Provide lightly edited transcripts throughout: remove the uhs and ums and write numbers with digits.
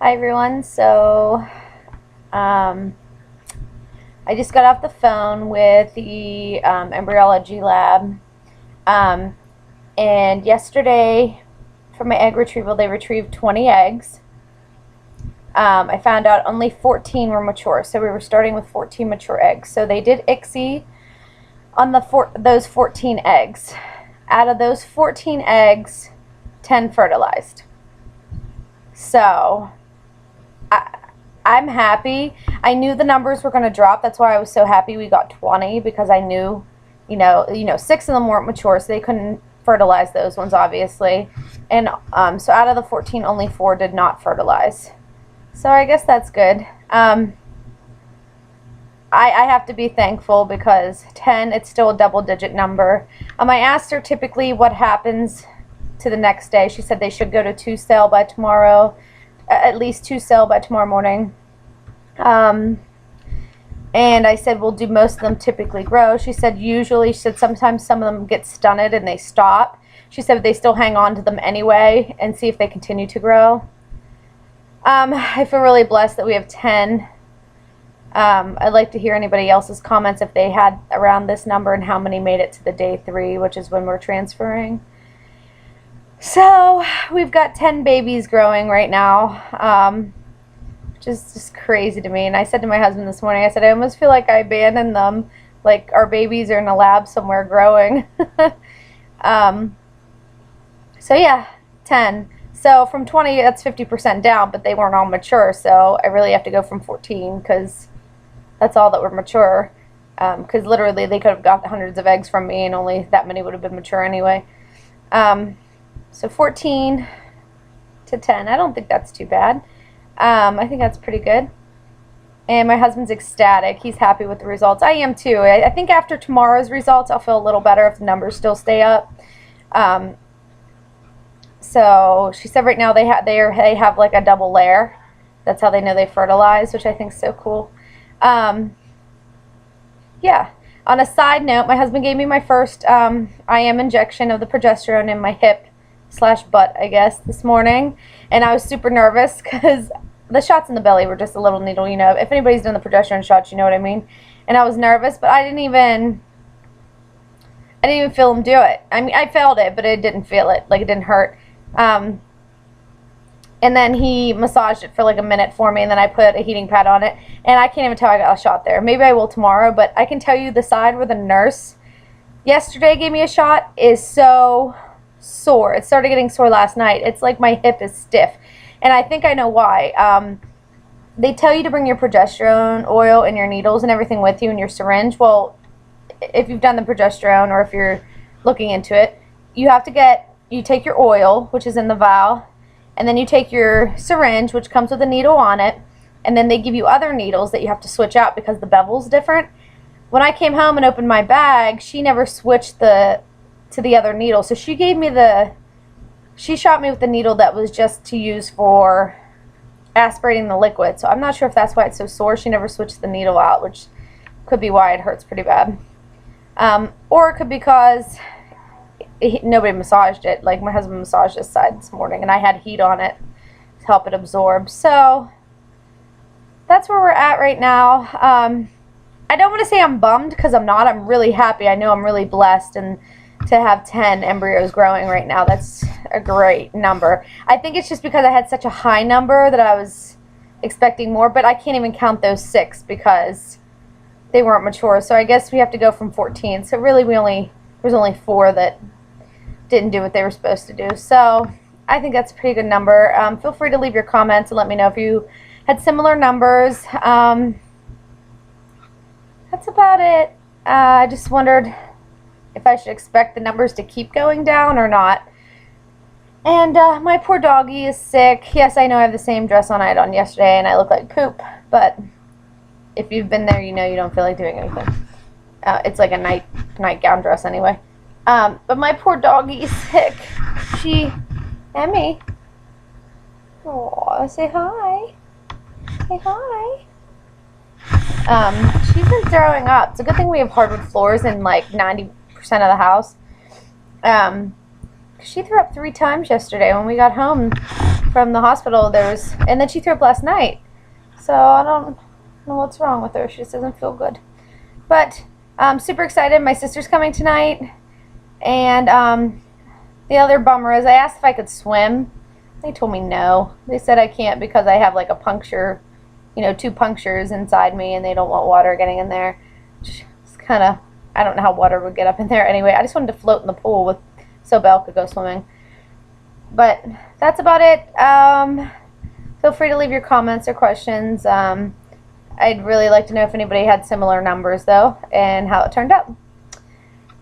Hi everyone. I just got off the phone with the embryology lab, um, and yesterday for my egg retrieval they retrieved 20 eggs. I found out only 14 were mature, so we were starting with 14 mature eggs. So they did ICSI on those 14 eggs. Out of those 14 eggs, 10 fertilized. So I'm happy. I knew the numbers were going to drop. That's why I was so happy we got 20, because I knew, six of them weren't mature, so they couldn't fertilize those ones, obviously. And so out of the 14, only 4 did not fertilize. So I guess that's good. I have to be thankful because 10, it's still a double-digit number. I asked her typically what happens to the next day. She said they should go to 2 cell by tomorrow. At least 2 cell by tomorrow morning. And I said, well, do most of them typically grow? She said usually. She said sometimes some of them get stunted and they stop. She said they still hang on to them anyway and see if they continue to grow. I feel really blessed that we have 10. I'd like to hear anybody else's comments if they had around this number and how many made it to the day 3, which is when we're transferring. So we've got 10 babies growing right now, which is just crazy to me. And I said to my husband this morning, I said, I almost feel like I abandoned them, like our babies are in a lab somewhere growing. So yeah, 10. So from 20, that's 50% down, but they weren't all mature. So I really have to go from 14 because that's all that were mature. Because literally they could have got hundreds of eggs from me and only that many would have been mature anyway. So 14 to 10. I don't think that's too bad. I think that's pretty good. And my husband's ecstatic. He's happy with the results. I am too. I think after tomorrow's results, I'll feel a little better if the numbers still stay up. So she said right now they have like a double layer. That's how they know they fertilize, which I think is so cool. Yeah. On a side note, my husband gave me my first IM injection of the progesterone in my hip/butt, I guess, this morning. And I was super nervous because the shots in the belly were just a little needle, If anybody's done the progesterone shots, you know what I mean. And I was nervous, but I didn't even feel him do it. I mean, I felt it, but I didn't feel it. Like, it didn't hurt. And then he massaged it for like a minute for me, and then I put a heating pad on it. And I can't even tell I got a shot there. Maybe I will tomorrow, but I can tell you the side where the nurse yesterday gave me a shot is so sore. It started getting sore last night. It's like my hip is stiff. And I think I know why. They tell you to bring your progesterone oil and your needles and everything with you and your syringe. Well, if you've done the progesterone or if you're looking into it, you take your oil, which is in the vial, and then you take your syringe, which comes with a needle on it, and then they give you other needles that you have to switch out because the bevel's different. When I came home and opened my bag, she never switched to the other needle. So she shot me with the needle that was just to use for aspirating the liquid. So I'm not sure if that's why it's so sore. She never switched the needle out, which could be why it hurts pretty bad. Or it could be because nobody massaged it. Like, my husband massaged this side this morning, and I had heat on it to help it absorb. So that's where we're at right now. I don't want to say I'm bummed because I'm not. I'm really happy. I know I'm really blessed, and to have 10 embryos growing right now, that's a great number. I think it's just because I had such a high number that I was expecting more, but I can't even count those 6 because they weren't mature. So I guess we have to go from 14. So really there's only 4 that didn't do what they were supposed to do. So I think that's a pretty good number. Feel free to leave your comments and let me know if you had similar numbers. That's about it. I just wondered if I should expect the numbers to keep going down or not. And my poor doggy is sick. Yes, I know I have the same dress on I had on yesterday and I look like poop, but if you've been there, you know you don't feel like doing anything. It's like a nightgown dress anyway. But my poor doggy is sick. Emmy. Aw, say hi. Say hi. She's been throwing up. It's a good thing we have hardwood floors in like 90% of the house. She threw up 3 times yesterday when we got home from the hospital. And then she threw up last night. So I don't know what's wrong with her. She just doesn't feel good. But I'm super excited. My sister's coming tonight. And the other bummer is I asked if I could swim. They told me no. They said I can't because I have like a puncture, 2 punctures inside me, and they don't want water getting in there. It's kind of, I don't know how water would get up in there. Anyway, I just wanted to float in the pool so Belle could go swimming. But that's about it. Feel free to leave your comments or questions. I'd really like to know if anybody had similar numbers, though, and how it turned out.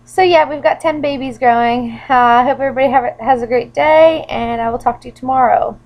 So, yeah, we've got 10 babies growing. I hope everybody has a great day, and I will talk to you tomorrow.